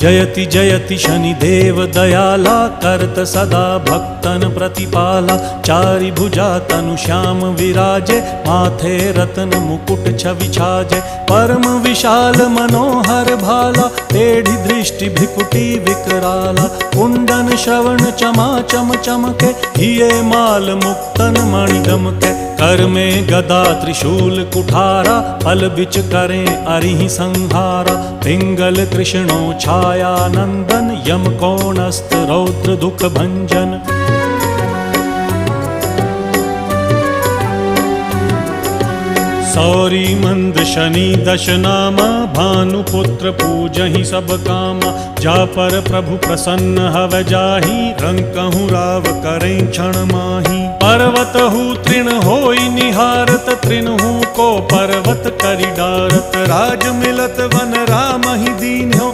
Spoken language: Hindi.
जयति जयति शनिदेव दयाला, करत सदा भक्तन प्रतिपाला। चारि भुजा तनु श्याम विराजे, माथे रत्न मुकुट छवि छाजे। परम विशाल मनोहर भाला, टेढ़ी दृष्टि भ्रिकुटी विकराला। कुंडन श्रवण चमा चम चमके, हिये माल मुक्तन मणि दमके। कर में गदा त्रिशूल कुठारा, फल बिच करें अरिहि संहारा। पिंगल कृष्णो छाया नंदन, यम कोणस्थ रौद्र दुख भंजन। सौरी मंद शनि दश नामा, भानुपुत्र पूजहि सब कामा। जा पर प्रभु प्रसन्न हव जाहि, रंकहु राव करें क्षण माहि। पर्वत हु तृण होई निहारत, तृणहु को पर्वत करि डारत। राज मिलत वन राम ही दीन हो,